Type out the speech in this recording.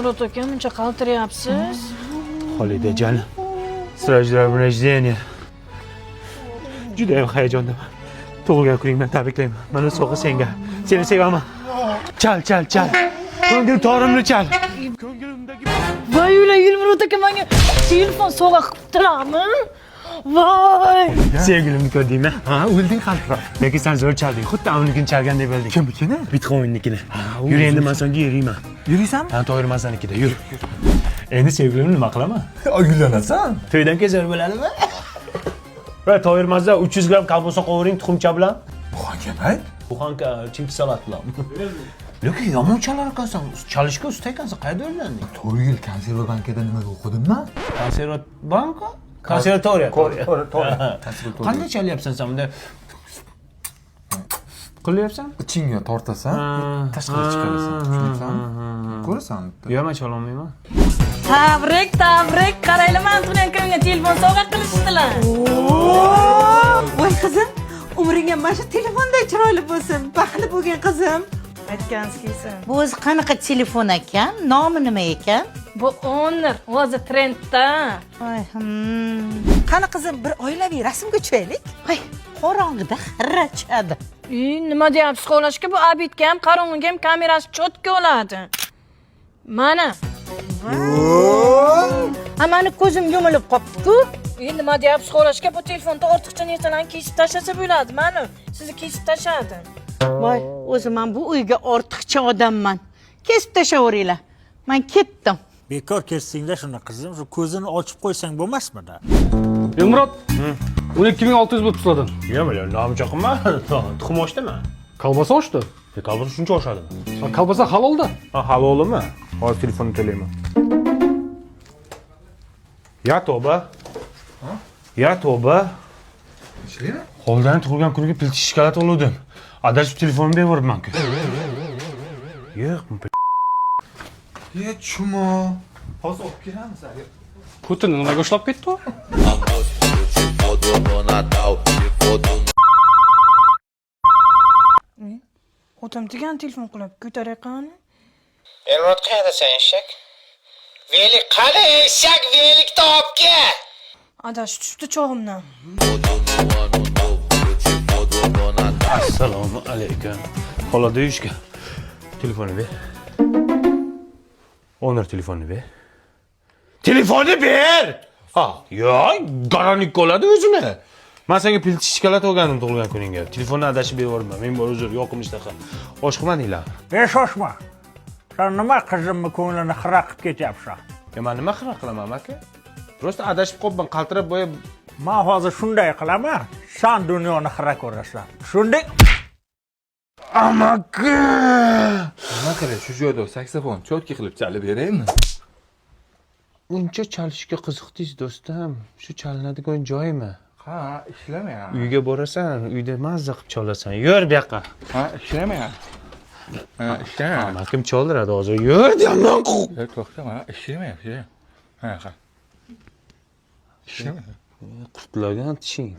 Murat aka, buncha qaltirayapsiz? Xolida jonim. С рождения. Juda ham hayajondaman. Tug'ilgan kuningdan tabriklayman. Mana sovg'a senga. Seni sevaman. Chal. Ko'ngil torimni chal. Ko'nglimdagi Voy, ular Murat aka menga telefon sovg'a qilibdilarmi? Voy! Sevgilimni ko'rdingmi? Ha, o'lding qaltiroq. Lekin sen zo'r chalding. Xuddi unikini chalgandek bo'lding. Kimnikini? Bitcoin'nikini. Yur endi men senga yuriyman. Yuriysanmi? Ha, to'yirmasanikida yur. Endi sevgilimni nima qilaman? Uylanasan. To'ydan keyin zo'r bo'ladimi? Va to'yirmazda 300 gramm kalbosa qovuring tuxumcha bilan. Buxanka ayt. Buxanka chimki salat bilan. Lekin yomon chalar ekansan. Chalishga usta ekansan. Qayerda o'rganding? 4 yil konserva bankada nimaga o'qidimmi? Konservat banka? Konservatoriya. Konservatoriya. Qanday chalyapsan sen bunda? Qilyapsan? Ichingga tortasan, tashqariga chiqarasan. Tushunaysanmi? Ko'rasan. Yo'q, men chololmayman. Tabrik, qaraylar, men tug'ilgan kunimga telefon sovg'a qilishdilar. Voy qizim, umringga mana shu telefonday chiroyli bo'lsin. Baxtli bo'lgin qizim. Aytgansizki. Bu o'zi qanaqa telefon ekan? Nomi nima ekan? Bu Honor, o'zi trendda. Qani qizim, bir oilaviy rasmga tushaylik. Voy, qorong'ida xirachadi. Nima deyapsiz, xohlashga bu abitga ham, qarong'iga ham kamerasi cho'tka bo'ladi. Mana. Mani ko'zim yumilib qopti-ku. Nima deyapsiz, xohlashga bu telefonda ortiqcha narsalarni kesib tashlasa bo'ladi. Mana, sizni kesib tashladi. Voy, o'zi men bu uyga ortiqcha odamman. Kesib tashlaveringlar. Men ketdim. Bekor kesdinglar shuni qizim, shu ko'zini ochib qo'ysang bo'lmasmidi? Elmurod, 12600 bo'lib tushladin. Yo'q, men nomjoqman. Tuxum ochdimi? Kolbasa ochdi. Kolbasa shuncha oshadimi? Kolbasa halolda. Ha, halolimi? Hozir telefonni to'layman. Ya tavba. Ya tavba. Ishlaymi? Qo'ldan tug'ilgan kuniga pilchi shokolad oluvdim. Adashib telefonimni berib-beribman-ku. Yo'q, Ye, chumo. Hozir olib kelamiz. Putin nimaga ushlab ketdi? Otam degan telefon qilib ko'tarayqani. Elmurod qayerda sen eshak? Velik qani eshak, velikni olib kel. Adash tushibdi chog'imdan. Assalomu alaykum. Xolada uyishga. Telefonni ber. Honor telefonni ber. Telefonni ber! Ha, yo'q, garanik bo'ladi o'zini. Men senga pilchi shokolad olgandim tug'ilgan kuningga. Telefonni adashib berib, men bor uzr, yo'qim ishtaqa. Oshqomadinglar. Shoshma. Sen nima qizimni ko'nglini xira qilib ketyapsan? Men nima xira qilaman, aka? Prosta adashib qolibman, qaltirab bo'yab. Men hozir shunday qilaman, sen dunyoni xira ko'rasan. Shunday Amaki! Nima qilay, shu joyda saksofon cho'tka qilib chalib beraymi? Uncha chalishga qiziqdingiz, do'stim. Shu chalinadigan joymi? Ha, ishlamayapti. Uyga borasan, uyda mazza qilib cholasan. Yur bu yoqqa. Ha, ishlamayapti. Ha, ishlamayapti. Amakim choldiradi hozir. Yur deyapman. To'xta, mana ishlamayapti. Ha. Ishlamayapti. Qurtlagan tishing.